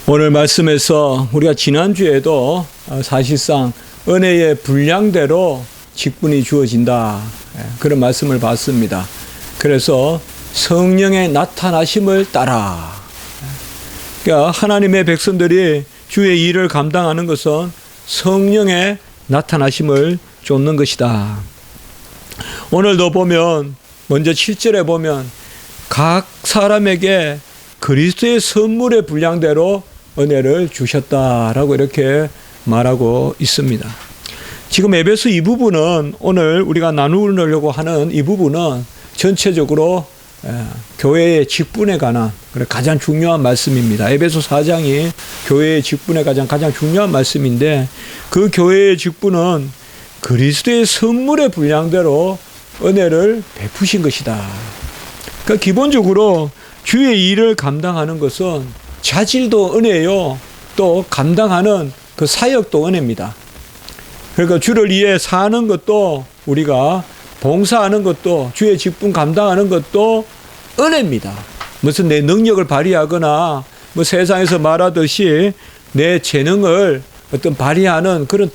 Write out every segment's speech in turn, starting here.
오늘 말씀에서 우리가 지난주에도 사실상 은혜의 분량대로 직분이 주어진다, 그런 말씀을 봤습니다. 그래서 성령의 나타나심을 따라, 그러니까 하나님의 백성들이 주의 일을 감당하는 것은 성령의 나타나심을 쫓는 것이다. 오늘도 보면 먼저 7절에 보면 각 사람에게 그리스도의 선물의 분량대로 은혜를 주셨다라고 이렇게 말하고 있습니다. 지금 에베소 이 부분은, 오늘 우리가 나누려고 하는 이 부분은 전체적으로 교회의 직분에 관한 가장 중요한 말씀입니다. 에베소 4장이 교회의 직분에 가장 중요한 말씀인데, 그 교회의 직분은 그리스도의 선물의 분량대로 은혜를 베푸신 것이다. 그러니까 기본적으로 주의 일을 감당하는 것은 자질도 은혜요, 또 감당하는 그 사역도 은혜입니다. 그러니까 주를 위해 사는 것도, 우리가 봉사하는 것도, 주의 직분 감당하는 것도 은혜입니다. 무슨 내 능력을 발휘하거나 뭐 세상에서 말하듯이 내 재능을 어떤 발휘하는 그런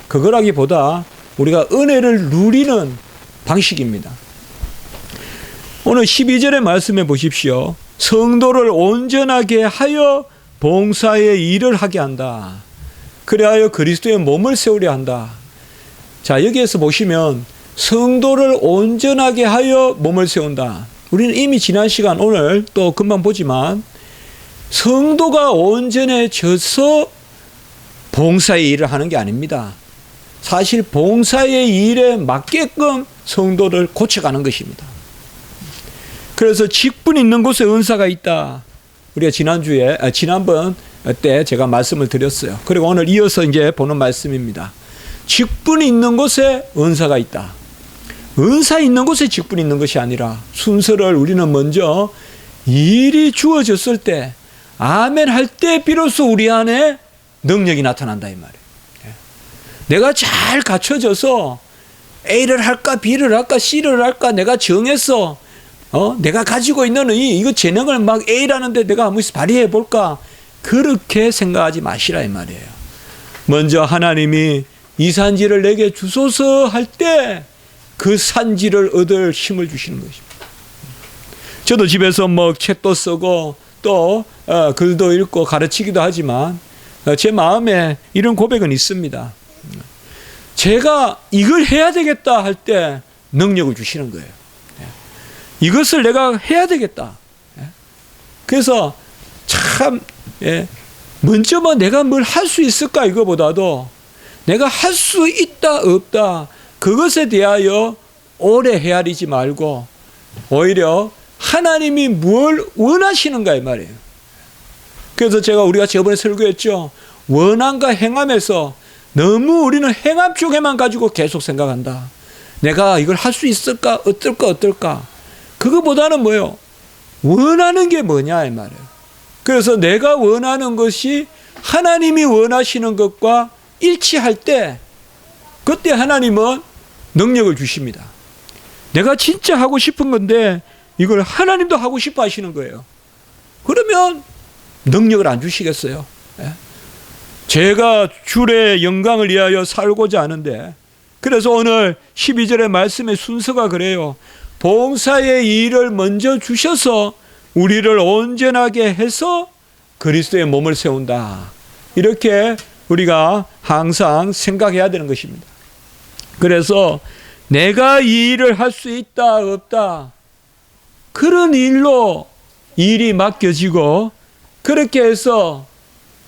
그거라기보다 우리가 은혜를 누리는 방식입니다. 오늘 12절의 말씀해 보십시오. 성도를 온전하게 하여 봉사의 일을 하게 한다. 그리하여 그리스도의 몸을 세우려 한다. 자, 여기에서 보시면 성도를 온전하게 하여 몸을 세운다. 우리는 이미 지난 시간, 오늘 또 금방 보지만, 성도가 온전해져서 봉사의 일을 하는 게 아닙니다. 사실 봉사의 일에 맞게끔 성도를 고쳐가는 것입니다. 그래서 직분 있는 곳에 은사가 있다. 우리가 지난번 때 제가 말씀을 드렸어요. 그리고 오늘 이어서 이제 보는 말씀입니다. 직분이 있는 곳에 은사가 있다. 은사 있는 곳에 직분이 있는 것이 아니라, 순서를 우리는 먼저 일이 주어졌을 때, 아멘 할 때 비로소 우리 안에 능력이 나타난다, 이 말이에요. 내가 잘 갖춰져서 A를 할까 B를 할까 C를 할까 내가 정했어. 내가 가지고 있는 이거 재능을 막 A라는데 내가 한번 발휘해 볼까, 그렇게 생각하지 마시라, 이 말이에요. 먼저 하나님이 이 산지를 내게 주소서 할 때 그 산지를 얻을 힘을 주시는 것입니다. 저도 집에서 뭐 책도 쓰고 또 글도 읽고 가르치기도 하지만 제 마음에 이런 고백은 있습니다. 제가 이걸 해야 되겠다 할 때 능력을 주시는 거예요. 이것을 내가 해야 되겠다. 그래서 참, 먼저 뭐 내가 뭘 할 수 있을까 이거보다도 내가 할 수 있다 없다 그것에 대하여 오래 헤아리지 말고 오히려 하나님이 뭘 원하시는가 이 말이에요. 그래서 우리가 저번에 설교했죠. 원함과 행함에서 너무 우리는 행함 쪽에만 가지고 계속 생각한다. 내가 이걸 할 수 있을까 어떨까 그거보다는 뭐예요? 원하는 게 뭐냐 이 말이에요. 그래서 내가 원하는 것이 하나님이 원하시는 것과 일치할 때, 그때 하나님은 능력을 주십니다. 내가 진짜 하고 싶은 건데 이걸 하나님도 하고 싶어 하시는 거예요. 그러면 능력을 안 주시겠어요? 제가 주의 영광을 위하여 살고자 하는데, 그래서 오늘 12절의 말씀의 순서가 그래요. 봉사의 일을 먼저 주셔서 우리를 온전하게 해서 그리스도의 몸을 세운다. 이렇게 우리가 항상 생각해야 되는 것입니다. 그래서 내가 이 일을 할 수 있다 없다 그런 일로 일이 맡겨지고, 그렇게 해서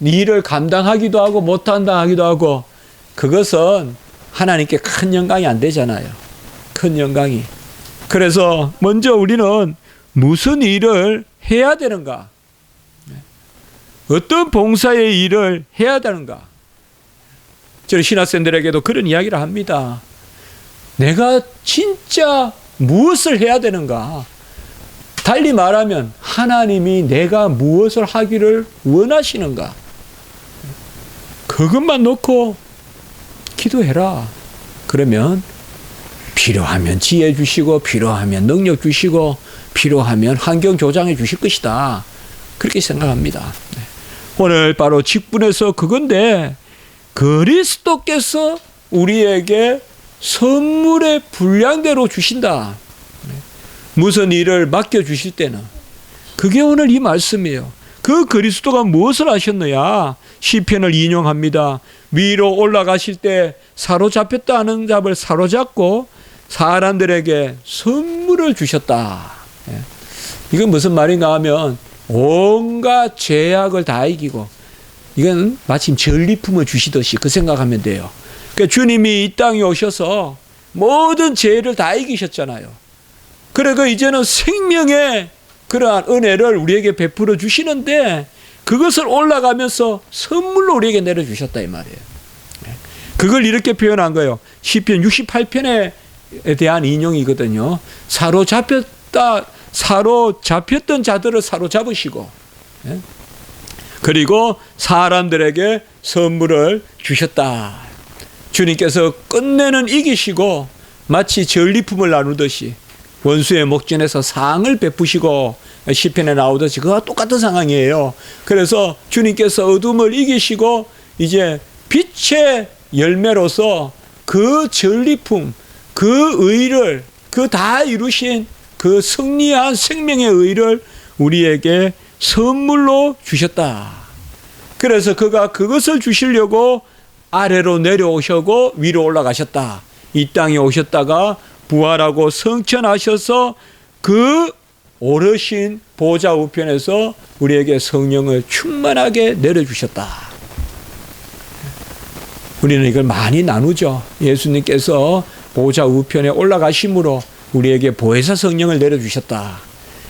일을 감당하기도 하고 못한다 하기도 하고, 그것은 하나님께 큰 영광이 안 되잖아요. 큰 영광이. 그래서 먼저 우리는 무슨 일을 해야 되는가, 어떤 봉사의 일을 해야 되는가. 저는 신학생들에게도 그런 이야기를 합니다. 내가 진짜 무엇을 해야 되는가. 달리 말하면 하나님이 내가 무엇을 하기를 원하시는가, 그것만 놓고 기도해라. 그러면 필요하면 지혜 주시고, 필요하면 능력 주시고, 필요하면 환경 조장해 주실 것이다. 그렇게 생각합니다. 오늘 바로 직분에서 그건데 그리스도께서 우리에게 선물의 분량대로 주신다. 무슨 일을 맡겨주실 때는. 그게 오늘 이 말씀이에요. 그 그리스도가 무엇을 하셨느냐? 시편을 인용합니다. 위로 올라가실 때 사로잡혔다 하는 잡을 사로잡고 사람들에게 선물을 주셨다. 이건 무슨 말인가 하면 온갖 죄악을 다 이기고 이건 마침 전리품을 주시듯이 그 생각하면 돼요. 그러니까 주님이 이 땅에 오셔서 모든 죄를 다 이기셨잖아요. 그래서 이제는 생명의 그러한 은혜를 우리에게 베풀어 주시는데 그것을 올라가면서 선물로 우리에게 내려주셨다 이 말이에요. 그걸 이렇게 표현한 거예요. 시편 68편에 대한 인용이거든요. 사로잡혔던 자들을 사로잡으시고 그리고 사람들에게 선물을 주셨다. 주님께서 끝내는 이기시고 마치 전리품을 나누듯이 원수의 목전에서 상을 베푸시고 시편에 나오듯이 그와 똑같은 상황이에요. 그래서 주님께서 어둠을 이기시고 이제 빛의 열매로서 그 전리품, 그 의를, 그 다 이루신 그 승리한 생명의 의를 우리에게 선물로 주셨다. 그래서 그가 그것을 주시려고 아래로 내려오시고 위로 올라가셨다. 이 땅에 오셨다가 부활하고 성천하셔서 그 오르신 보좌 우편에서 우리에게 성령을 충만하게 내려주셨다. 우리는 이걸 많이 나누죠. 예수님께서 보좌 우편에 올라가심으로 우리에게 보혜사 성령을 내려주셨다.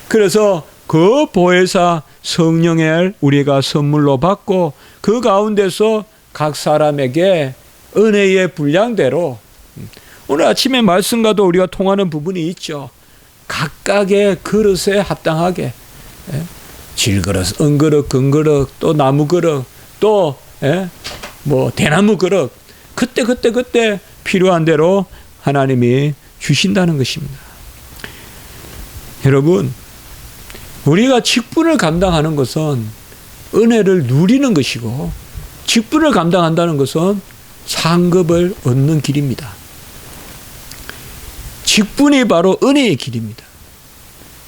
그래서 그 보혜사 성령을 우리가 선물로 받고 그 가운데서 각 사람에게 은혜의 분량대로 오늘 아침에 말씀과도 우리가 통하는 부분이 있죠. 각각의 그릇에 합당하게 질그릇, 은그릇, 금그릇, 또 나무그릇, 또 뭐 대나무 그릇 그때 필요한 대로 하나님이 주신다는 것입니다. 여러분, 우리가 직분을 감당하는 것은 은혜를 누리는 것이고 직분을 감당한다는 것은 상급을 얻는 길입니다. 직분이 바로 은혜의 길입니다.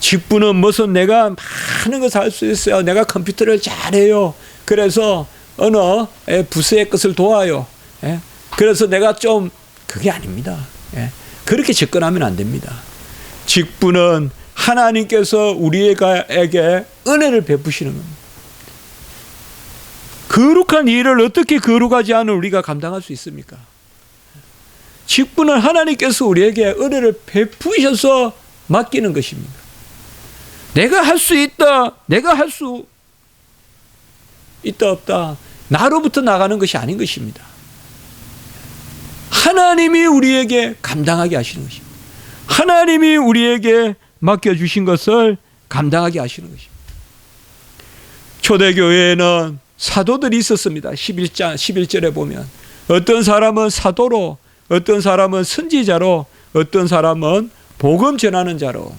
직분은 무슨 내가 많은 것을 할 수 있어요. 내가 컴퓨터를 잘해요. 그래서 어느 부서의 것을 도와요. 그래서 내가 좀 그게 아닙니다. 그렇게 접근하면 안 됩니다. 직분은 하나님께서 우리에게 은혜를 베푸시는 겁니다. 거룩한 일을 어떻게 거룩하지 않은 우리가 감당할 수 있습니까? 직분은 하나님께서 우리에게 은혜를 베푸셔서 맡기는 것입니다. 내가 할 수 있다, 내가 할 수 있다 없다, 나로부터 나가는 것이 아닌 것입니다. 하나님이 우리에게 감당하게 하시는 것입니다. 하나님이 우리에게 맡겨주신 것을 감당하게 하시는 것입니다. 초대교회에는 사도들이 있었습니다. 11절에 보면 어떤 사람은 사도로, 어떤 사람은 선지자로, 어떤 사람은 복음 전하는 자로.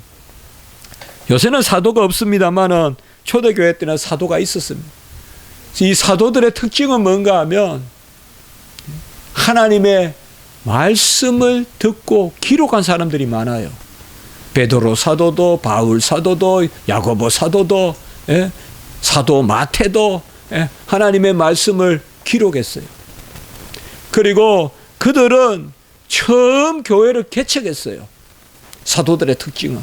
요새는 사도가 없습니다만은 초대교회 때는 사도가 있었습니다. 이 사도들의 특징은 뭔가 하면 하나님의 말씀을 듣고 기록한 사람들이 많아요. 베드로 사도도, 바울 사도도, 야고보 사도도, 사도 마태도 하나님의 말씀을 기록했어요. 그리고 그들은 처음 교회를 개척했어요. 사도들의 특징은.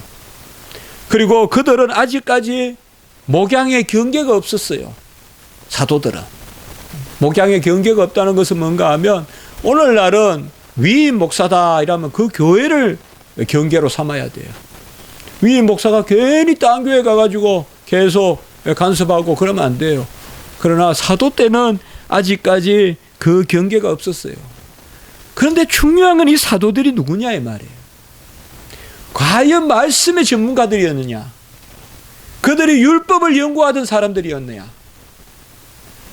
그리고 그들은 아직까지 목양의 경계가 없었어요. 사도들은. 목양의 경계가 없다는 것은 뭔가 하면 오늘날은 위임 목사다 이러면 그 교회를 경계로 삼아야 돼요. 위임 목사가 괜히 딴 교회 가가지고 계속 간섭하고 그러면 안 돼요. 그러나 사도 때는 아직까지 그 경계가 없었어요. 그런데 중요한 건 이 사도들이 누구냐 이 말이에요. 과연 말씀의 전문가들이었느냐? 그들이 율법을 연구하던 사람들이었느냐?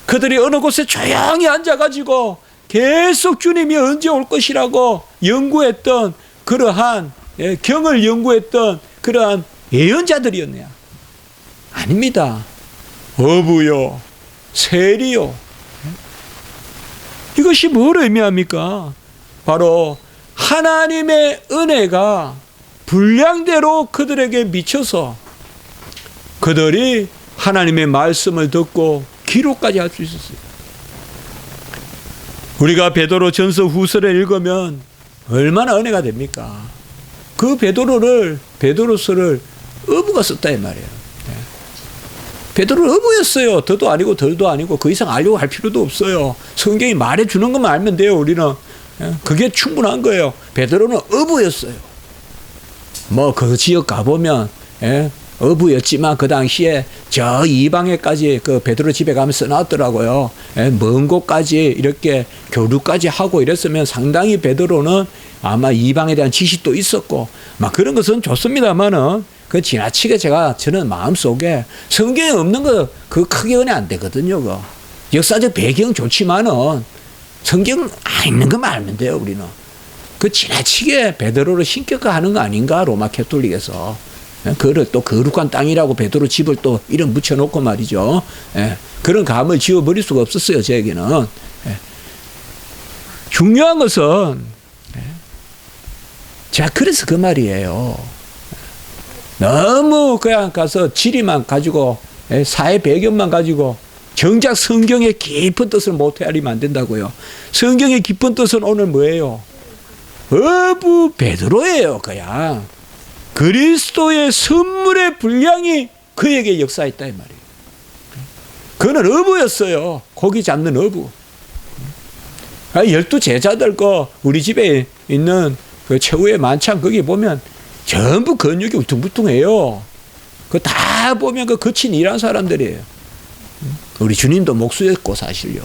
그들이 어느 곳에 조용히 앉아가지고 계속 주님이 언제 올 것이라고 연구했던 그러한 경을 연구했던 그러한 예언자들이었느냐? 아닙니다. 어부요, 세리요. 이것이 뭘 의미합니까? 바로 하나님의 은혜가 분량대로 그들에게 미쳐서 그들이 하나님의 말씀을 듣고 기록까지 할 수 있었어요. 우리가 베드로 전서 후서를 읽으면 얼마나 은혜가 됩니까? 그 베드로서를 어부가 썼다 이 말이에요. 베드로는 어부였어요. 더도 아니고 덜도 아니고 그 이상 알려고 할 필요도 없어요. 성경이 말해주는 것만 알면 돼요. 우리는 그게 충분한 거예요. 베드로는 어부였어요. 뭐 그 지역 가보면 어부였지만 그 당시에 저 이방에까지 그 베드로 집에 가면 써놨더라고요. 먼 곳까지 이렇게 교류까지 하고 이랬으면 상당히 베드로는 아마 이방에 대한 지식도 있었고 막 그런 것은 좋습니다만은 그 지나치게 저는 마음속에 성경에 없는 거 그 크게 은혜 안 되거든요. 그 역사적 배경 좋지만은 성경 안 있는 것만 알면 돼요. 우리는 그 지나치게 베드로를 신격화하는 거 아닌가 로마 캐톨릭에서. 그를 또 거룩한 땅이라고 베드로 집을 또 이름 붙여놓고 말이죠. 그런 감을 지워버릴 수가 없었어요. 저에게는. 중요한 것은 자 그래서 그 말이에요. 너무 그냥 가서 지리만 가지고 사회 배경만 가지고 정작 성경의 깊은 뜻을 못 헤아리면 안 된다고요. 성경의 깊은 뜻은 오늘 뭐예요? 어부 베드로예요. 그냥 그리스도의 선물의 분량이 그에게 역사했다 이 말이에요. 그는 어부였어요. 고기 잡는 어부. 12 제자들 거 우리 집에 있는 그 최후의 만찬 거기 보면 전부 근육이 울퉁불퉁해요. 그 다 보면 그 거친 일한 사람들이에요. 우리 주님도 목수였고 사실요.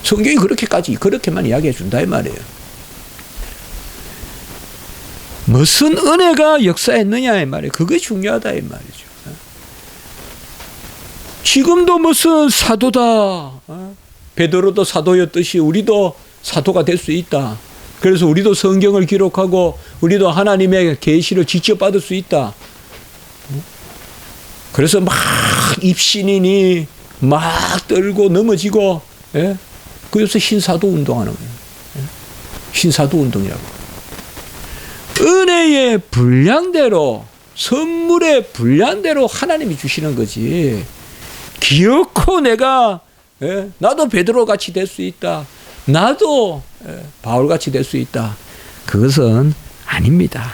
성경이 그렇게만 이야기해 준다 이 말이에요. 무슨 은혜가 역사했느냐 이 말이에요. 그게 중요하다 이 말이죠. 지금도 무슨 사도다. 베드로도 사도였듯이 우리도 사도가 될 수 있다. 그래서 우리도 성경을 기록하고 우리도 하나님의 계시를 직접 받을 수 있다. 그래서 막 입신이니 막 떨고 넘어지고 그래서 신사도 운동하는 거예요. 신사도 운동이라고. 은혜의 분량대로 선물의 분량대로 하나님이 주시는 거지. 기어코 내가 나도 베드로 같이 될 수 있다. 나도 바울 같이 될 수 있다. 그것은 아닙니다.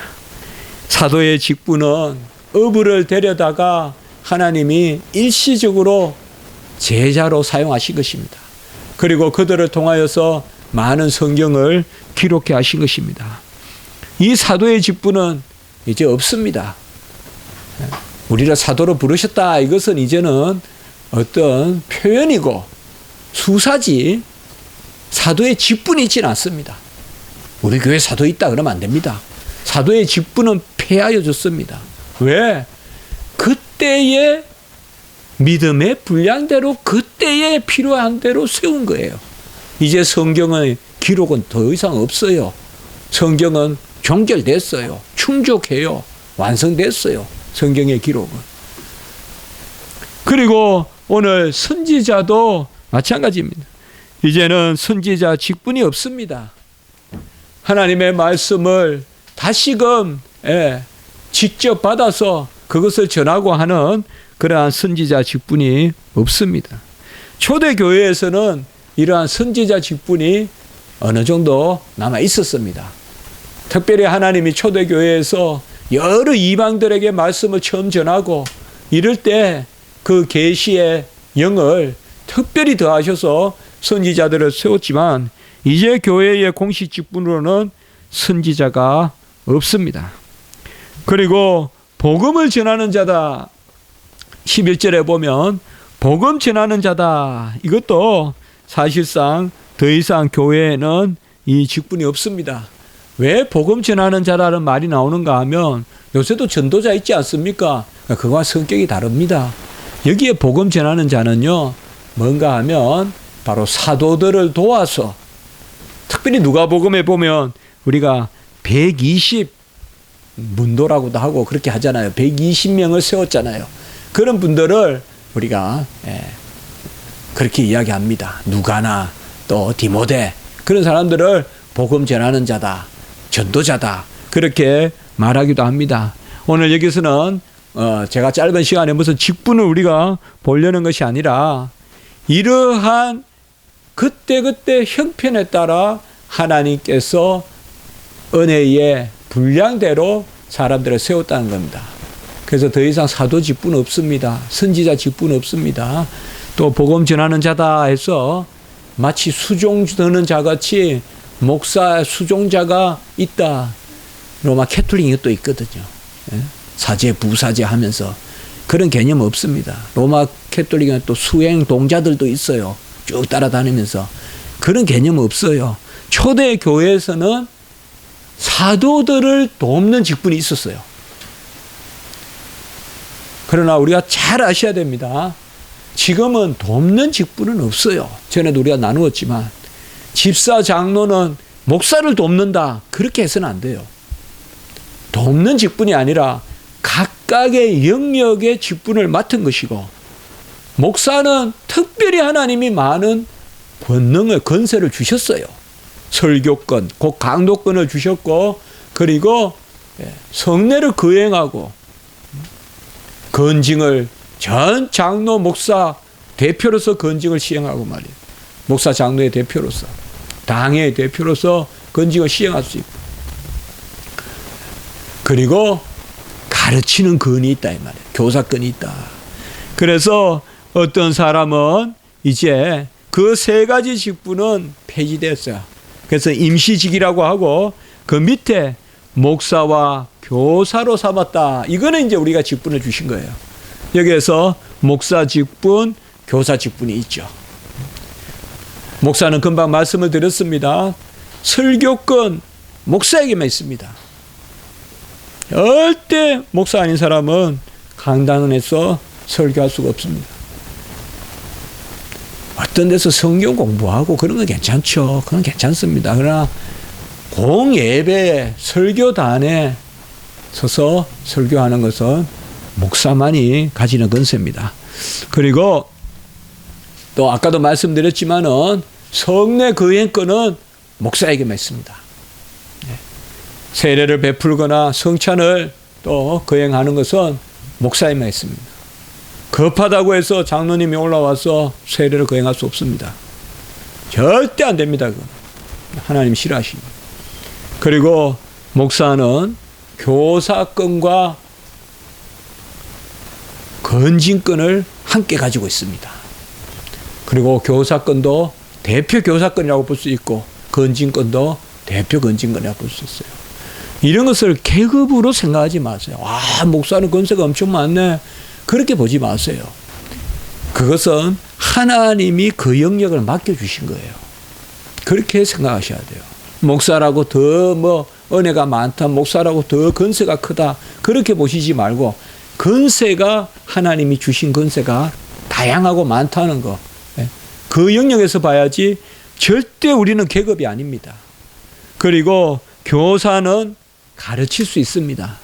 사도의 직분은 어부를 데려다가 하나님이 일시적으로 제자로 사용하신 것입니다. 그리고 그들을 통하여서 많은 성경을 기록해 하신 것입니다. 이 사도의 직분은 이제 없습니다. 우리를 사도로 부르셨다. 이것은 이제는 어떤 표현이고 수사지 사도의 직분이 있지는 않습니다. 우리 교회 사도 있다 그러면 안 됩니다. 사도의 직분은 폐하여 줬습니다. 왜? 그때의 믿음의 분량대로 그때에 필요한 대로 세운 거예요. 이제 성경의 기록은 더 이상 없어요. 성경은 종결됐어요. 충족해요. 완성됐어요. 성경의 기록은. 그리고 오늘 선지자도 마찬가지입니다. 이제는 선지자 직분이 없습니다. 하나님의 말씀을 다시금 직접 받아서 그것을 전하고 하는 그러한 선지자 직분이 없습니다. 초대교회에서는 이러한 선지자 직분이 어느 정도 남아 있었습니다. 특별히 하나님이 초대교회에서 여러 이방들에게 말씀을 처음 전하고 이럴 때 그 계시의 영을 특별히 더하셔서 선지자들을 세웠지만 이제 교회의 공식 직분으로는 선지자가 없습니다. 그리고 복음을 전하는 자다. 11절에 보면 복음 전하는 자다. 이것도 사실상 더 이상 교회에는 이 직분이 없습니다. 왜 복음 전하는 자라는 말이 나오는가 하면 요새도 전도자 있지 않습니까? 그거와 성격이 다릅니다. 여기에 복음 전하는 자는요, 뭔가 하면 바로 사도들을 도와서 특별히 누가복음에 보면 우리가 120 문도라고도 하고 그렇게 하잖아요. 120명을 세웠잖아요. 그런 분들을 우리가 그렇게 이야기합니다. 누가나 또 디모데 그런 사람들을 복음 전하는 자다, 전도자다 그렇게 말하기도 합니다. 오늘 여기서는 제가 짧은 시간에 무슨 직분을 우리가 보려는 것이 아니라 이러한 그때그때 형편에 따라 하나님께서 은혜의 분량대로 사람들을 세웠다는 겁니다. 그래서 더 이상 사도 직분 없습니다. 선지자 직분 없습니다. 또 복음 전하는 자다 해서 마치 수종 드는 자같이 목사 수종자가 있다. 로마 캐톨릭이 또 있거든요. 사제 부사제 하면서 그런 개념 없습니다. 로마 캐톨릭은 또 수행 동자들도 있어요. 쭉 따라다니면서 그런 개념 없어요. 초대 교회에서는 사도들을 돕는 직분이 있었어요. 그러나 우리가 잘 아셔야 됩니다. 지금은 돕는 직분은 없어요. 전에도 우리가 나누었지만 집사 장로는 목사를 돕는다 그렇게 해서는 안 돼요. 돕는 직분이 아니라 각각의 영역의 직분을 맡은 것이고 목사는 특별히 하나님이 많은 권능을 권세를 주셨어요. 설교권, 곧 강도권을 주셨고 그리고 성례를 거행하고 건징을 전 장로 목사 대표로서 건징을 시행하고 말이에요. 목사 장로의 대표로서 당의 대표로서 건징을 시행할 수 있고 그리고 가르치는 권이 있다 이 말이에요. 교사권이 있다. 그래서 어떤 사람은 이제 그 세 가지 직분은 폐지됐어요. 그래서 임시직이라고 하고 그 밑에 목사와 교사로 삼았다. 이거는 이제 우리가 직분을 주신 거예요. 여기에서 목사 직분, 교사 직분이 있죠. 목사는 금방 말씀을 드렸습니다. 설교권 목사에게만 있습니다. 절대 목사 아닌 사람은 강단에서 설교할 수가 없습니다. 어떤 데서 성경 공부하고 그런 건 괜찮죠. 그건 괜찮습니다. 그러나 공예배에 설교단에 서서 설교하는 것은 목사만이 가지는 권세입니다. 그리고 또 아까도 말씀드렸지만은 성례 거행권은 목사에게만 있습니다. 세례를 베풀거나 성찬을 또 거행하는 것은 목사에게만 있습니다. 급하다고 해서 장로님이 올라와서 세례를 거행할 수 없습니다. 절대 안 됩니다. 그건. 하나님 싫어하십니다. 그리고 목사는 교사권과 건진권을 함께 가지고 있습니다. 그리고 교사권도 대표 교사권이라고 볼 수 있고 건진권도 대표 건진권이라고 볼 수 있어요. 이런 것을 계급으로 생각하지 마세요. 아, 목사는 권세가 엄청 많네. 그렇게 보지 마세요. 그것은 하나님이 그 영역을 맡겨주신 거예요. 그렇게 생각하셔야 돼요. 목사라고 더 은혜가 많다. 목사라고 더 권세가 크다. 그렇게 보시지 말고 권세가 하나님이 주신 권세가 다양하고 많다는 거. 그 영역에서 봐야지 절대 우리는 계급이 아닙니다. 그리고 교사는 가르칠 수 있습니다.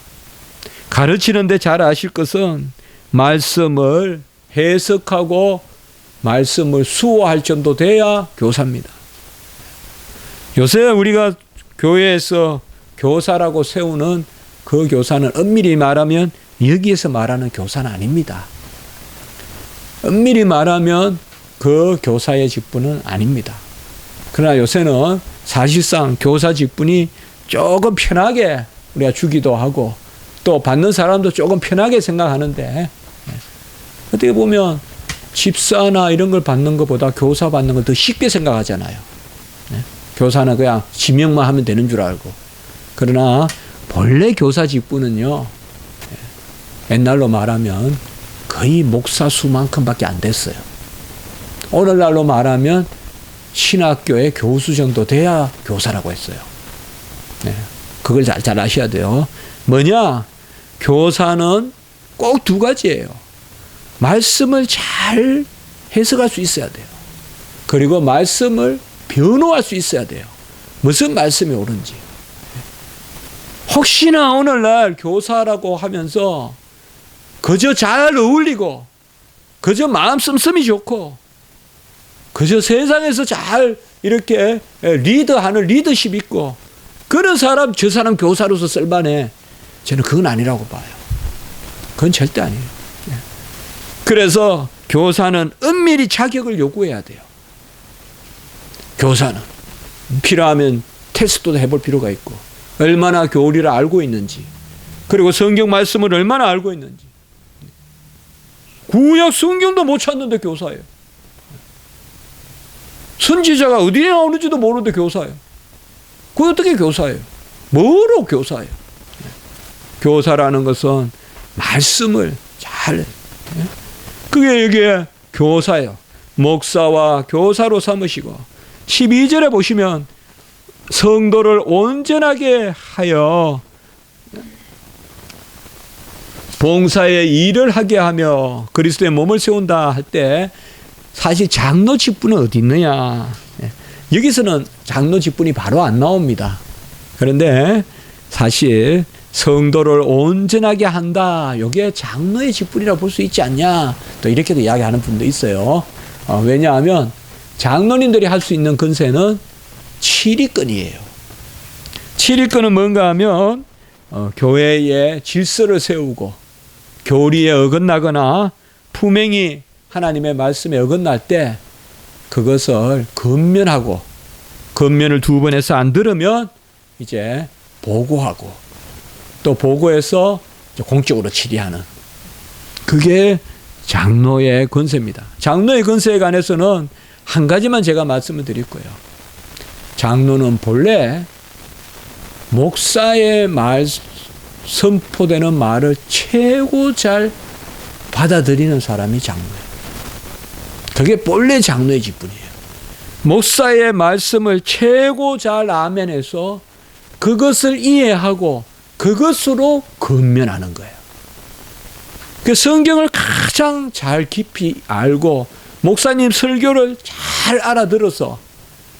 가르치는데 잘 아실 것은 말씀을 해석하고 말씀을 수호할 정도 돼야 교사입니다. 요새 우리가 교회에서 교사라고 세우는 그 교사는 엄밀히 말하면 여기에서 말하는 교사는 아닙니다. 엄밀히 말하면 그 교사의 직분은 아닙니다. 그러나 요새는 사실상 교사 직분이 조금 편하게 우리가 주기도 하고 또 받는 사람도 조금 편하게 생각하는데 어떻게 보면 집사나 이런 걸 받는 것보다 교사 받는 걸 더 쉽게 생각하잖아요. 교사는 그냥 지명만 하면 되는 줄 알고. 그러나 본래 교사 직분은요, 옛날로 말하면 거의 목사 수만큼밖에 안 됐어요. 오늘날로 말하면 신학교의 교수 정도 돼야 교사라고 했어요. 그걸 잘 아셔야 돼요. 뭐냐? 교사는 꼭 두 가지예요. 말씀을 잘 해석할 수 있어야 돼요. 그리고 말씀을 변호할 수 있어야 돼요. 무슨 말씀이 옳은지. 혹시나 오늘날 교사라고 하면서 그저 잘 어울리고 그저 마음 씀씀이 좋고 그저 세상에서 잘 이렇게 리더하는 리더십 있고 그런 사람, 저 사람 교사로서 쓸만해. 저는 그건 아니라고 봐요. 그건 절대 아니에요. 그래서 교사는 은밀히 자격을 요구해야 돼요. 교사는 필요하면 테스트도 해볼 필요가 있고 얼마나 교리를 알고 있는지, 그리고 성경 말씀을 얼마나 알고 있는지. 구약 성경도 못 찾는데 교사예요. 선지자가 어디에 나오는지도 모르는데 교사예요. 그게 어떻게 교사예요? 뭐로 교사예요? 교사라는 것은 말씀을 잘, 그게 여기에 교사예요. 목사와 교사로 삼으시고 12절에 보시면 성도를 온전하게 하여 봉사의 일을 하게 하며 그리스도의 몸을 세운다 할 때 사실 장로 직분은 어디 있느냐. 여기서는 장로 직분이 바로 안 나옵니다. 그런데 사실 성도를 온전하게 한다. 이게 장로의 직분이라고 볼 수 있지 않냐. 또 이렇게도 이야기하는 분도 있어요. 왜냐하면 장로님들이 할 수 있는 권세는 7위권이에요. 7위권은 뭔가 하면 교회의 질서를 세우고 교리에 어긋나거나 품행이 하나님의 말씀에 어긋날 때 그것을 건면하고, 건면을 2번 해서 안 들으면 이제 보고하고, 또 보고해서 공적으로 처리하는, 그게 장로의 권세입니다. 장로의 권세에 관해서는 한 가지만 제가 말씀을 드릴 거예요. 장로는 본래 목사의 말, 선포되는 말을 최고 잘 받아들이는 사람이 장로예요. 그게 본래 장로의 직분이에요. 목사의 말씀을 최고 잘 아멘해서 그것을 이해하고 그것으로 건면하는 거예요. 그 성경을 가장 잘 깊이 알고 목사님 설교를 잘 알아들어서,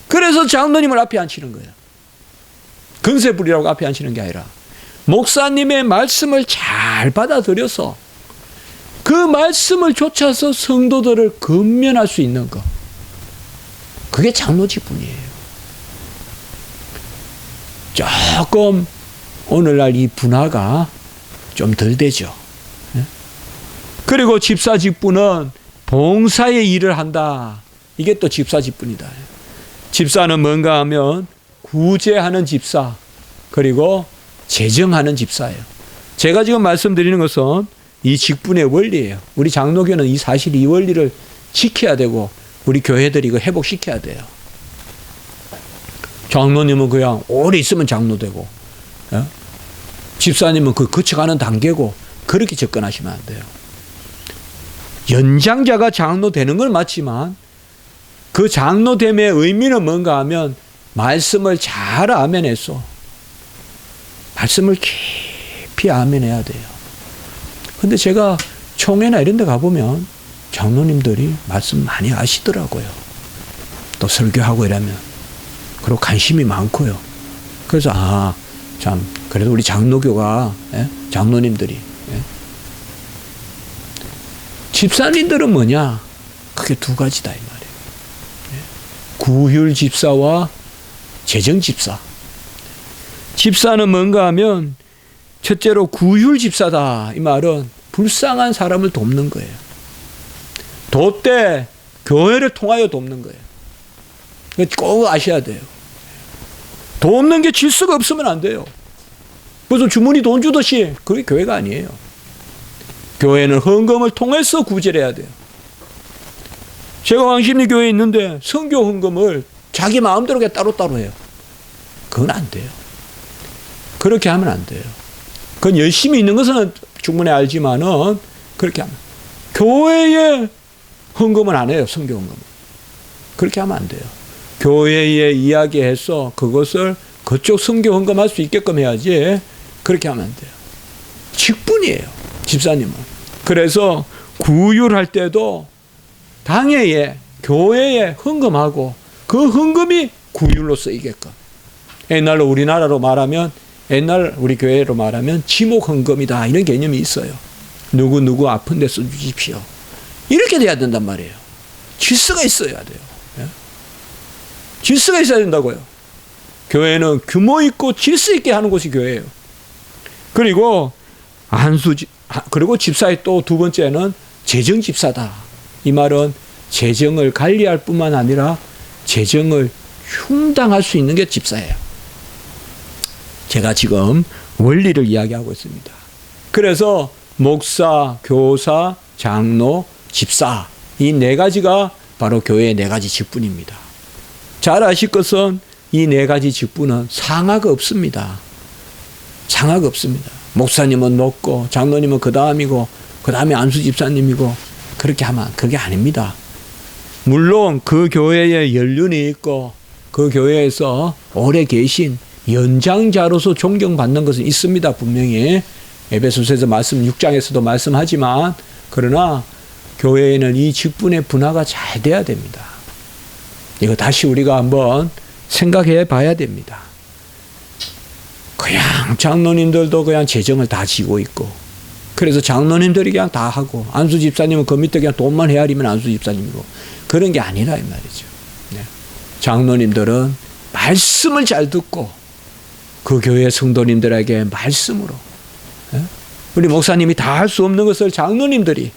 그래서 장로님을 앞에 앉히는 거예요. 건세 부리라고 앞에 앉히는 게 아니라 목사님의 말씀을 잘 받아들여서 그 말씀을 좇아서 성도들을 건면할 수 있는 것, 그게 장로 직분이에요. 조금 오늘날 이 분화가 좀 덜 되죠. 그리고 집사 직분은 봉사의 일을 한다. 이게 또 집사 직분이다. 집사는 뭔가 하면 구제하는 집사, 그리고 제정하는 집사예요. 제가 지금 말씀드리는 것은 이 직분의 원리예요. 우리 장로교는 이 사실, 이 원리를 지켜야 되고 우리 교회들이 이거 회복시켜야 돼요. 장로님은 그냥 오래 있으면 장로되고, 집사님은 그 거쳐가는 단계고, 그렇게 접근하시면 안 돼요. 연장자가 장로 되는 건 맞지만 그 장로됨의 의미는 뭔가 하면 말씀을 잘 아멘해서 말씀을 깊이 아멘해야 돼요. 근데 제가 총회나 이런 데 가보면 장로님들이 말씀 많이 아시더라고요. 또 설교하고 이러면. 그리고 관심이 많고요. 그래서 참 그래도 우리 장로교가, 장로님들이, 집사님들은 뭐냐? 그게 2가지다 이 말이에요. 구휼 집사와 제정 집사. 집사는 뭔가 하면 첫째로 구휼 집사다. 이 말은 불쌍한 사람을 돕는 거예요. 돕되 교회를 통하여 돕는 거예요. 꼭 아셔야 돼요. 돕는 게 질서가 없으면 안 돼요. 그래서 주머니 돈 주듯이 그게 교회가 아니에요. 교회는 헌금을 통해서 구제를 해야 돼요. 제가 왕십리교회에 있는데 선교 헌금을 자기 마음대로 따로따로 해요. 그건 안 돼요. 그렇게 하면 안 돼요. 그건 열심히 있는 것은 충분히 알지만은 그렇게 하면, 교회에 헌금은 안 해요. 선교 헌금은. 그렇게 하면 안 돼요. 교회에 이야기해서 그것을 그쪽 선교 헌금할 수 있게끔 해야지, 그렇게 하면 안 돼요. 직분이에요. 집사님은. 그래서 구휼할 때도 당회에, 교회에 헌금하고 그 헌금이 구휼로 쓰이게끔. 옛날로 우리나라로 말하면, 옛날 우리 교회로 말하면 지목 헌금이다, 이런 개념이 있어요. 누구 아픈 데 써주십시오. 이렇게 돼야 된단 말이에요. 질서가 있어야 돼요. 질서가 있어야 된다고요. 교회는 규모 있고 질서 있게 하는 곳이 교회예요. 그리고 그리고 집사의 또 두 번째는 재정 집사다. 이 말은 재정을 관리할 뿐만 아니라 재정을 흉당할 수 있는 게 집사예요. 제가 지금 원리를 이야기하고 있습니다. 그래서 목사, 교사, 장로, 집사 이 네 가지가 바로 교회의 네 가지 직분입니다. 잘 아실 것은 이 네 가지 직분은 상하가 없습니다. 상하가 없습니다. 목사님은 높고 장로님은 그 다음이고 그 다음에 안수 집사님이고 그렇게 하면 그게 아닙니다. 물론 그 교회에 연륜이 있고 그 교회에서 오래 계신 연장자로서 존경받는 것은 있습니다. 분명히 에베소서에서 말씀 6장에서도 말씀하지만 그러나 교회에는 이 직분의 분화가 잘 돼야 됩니다. 이거 다시 우리가 한번 생각해 봐야 됩니다. 그냥 장로님들도 그냥 재정을 다 지고 있고 그래서 장로님들이 그냥 다 하고 안수 집사님은 그 밑에 그냥 돈만 헤아리면 안수 집사님이고 그런 게 아니라 이 말이죠. 네. 장로님들은 말씀을 잘 듣고 그 교회 성도님들에게 말씀으로 우리 목사님이 다 할 수 없는 것을 장로님들이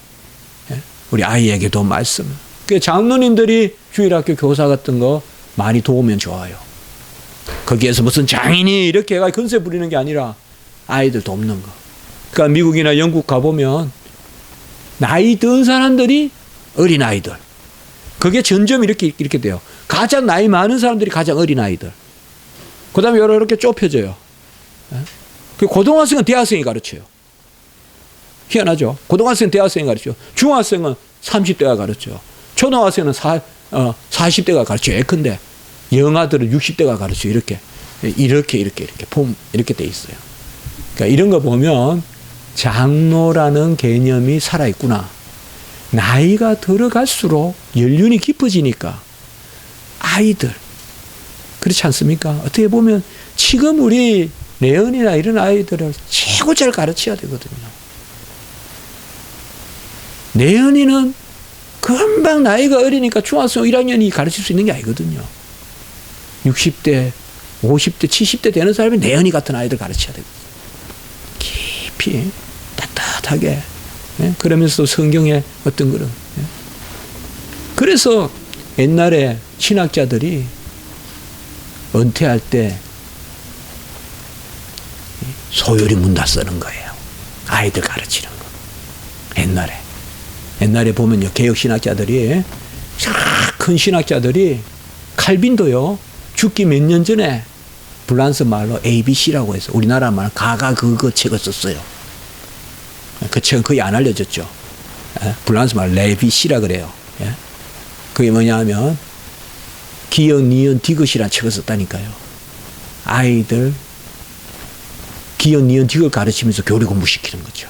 우리 아이에게도 말씀. 그 장로님들이 주일학교 교사 같은 거 많이 도우면 좋아요. 거기에서 무슨 장인이 이렇게 해가 건세 부리는 게 아니라 아이들 돕는 거. 그러니까 미국이나 영국 가보면 나이 든 사람들이 어린 아이들. 그게 점점 이렇게 돼요. 가장 나이 많은 사람들이 가장 어린 아이들. 그 다음에 이렇게 좁혀져요. 그 고등학생은 대학생이 가르쳐요. 희한하죠. 고등학생은 대학생이 가르쳐요. 중학생은 30대가 가르쳐요. 초등학생은 40대가 가르쳐요. 예컨대 영아들은 60대가 가르쳐요. 이렇게 돼 있어요. 그러니까 이런 거 보면 장로라는 개념이 살아있구나. 나이가 들어갈수록 연륜이 깊어지니까 아이들 그렇지 않습니까? 어떻게 보면 지금 우리 내연이나 이런 아이들을 최고 잘 가르쳐야 되거든요. 내연이는 금방 나이가 어리니까 중학생 1학년이 가르칠 수 있는 게 아니거든요. 60대, 50대, 70대 되는 사람이 내연이 같은 아이들 가르쳐야 되거든요. 깊이 따뜻하게 그러면서 성경의 어떤 그런 그래서 옛날에 신학자들이 은퇴할 때 소요리 문다 쓰는 거예요. 아이들 가르치는 거. 옛날에 보면요. 개혁 신학자들이 큰 신학자들이 칼빈도요. 죽기 몇 년 전에 불란스 말로 ABC라고 해서 우리나라 말 가가 그거 책을 썼어요. 그 책은 거의 안 알려졌죠. 불란스 말 레비시라 그래요. 그게 뭐냐면 기역, 니은, 디귿이라는 책을 썼다니까요. 아이들 기역, 니은, 디귿 가르치면서 교리 공부시키는 거죠.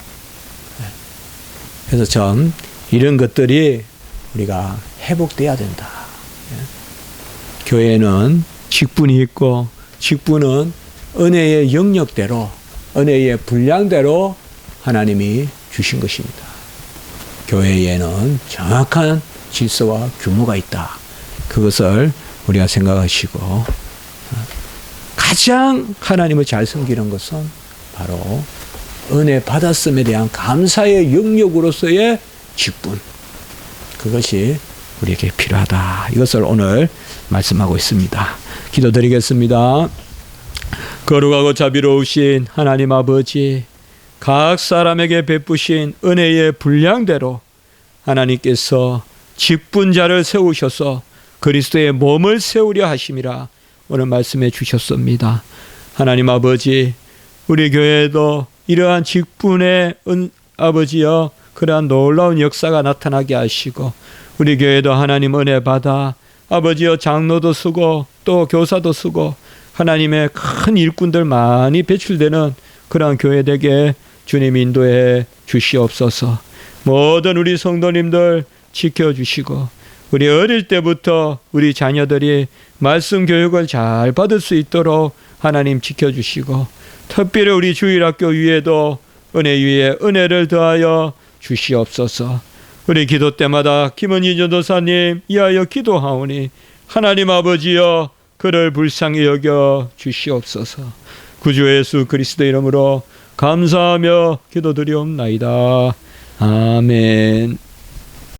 그래서 참 이런 것들이 우리가 회복돼야 된다. 교회는 직분이 있고 직분은 은혜의 영역대로 은혜의 분량대로 하나님이 주신 것입니다. 교회에는 정확한 질서와 규모가 있다. 그것을 우리가 생각하시고 가장 하나님을 잘 섬기는 것은 바로 은혜 받았음에 대한 감사의 영역으로서의 직분. 그것이 우리에게 필요하다. 이것을 오늘 말씀하고 있습니다. 기도드리겠습니다. 거룩하고 자비로우신 하나님 아버지, 각 사람에게 베푸신 은혜의 분량대로 하나님께서 직분자를 세우셔서 그리스도의 몸을 세우려 하심이라 오늘 말씀해 주셨습니다. 하나님 아버지, 우리 교회에도 이러한 직분의 아버지여 그러한 놀라운 역사가 나타나게 하시고 우리 교회도 하나님 은혜 받아 아버지여 장로도 쓰고 또 교사도 쓰고 하나님의 큰 일꾼들 많이 배출되는 그러한 교회 되게 주님 인도해 주시옵소서. 모든 우리 성도님들 지켜주시고 우리 어릴 때부터 우리 자녀들이 말씀 교육을 잘 받을 수 있도록 하나님 지켜주시고 특별히 우리 주일학교 위에도 은혜 위에 은혜를 더하여 주시옵소서. 우리 기도 때마다 김은희 전도사님 이하여 기도하오니 하나님 아버지여 그를 불쌍히 여겨 주시옵소서. 구주 예수 그리스도 이름으로 감사하며 기도드리옵나이다. 아멘.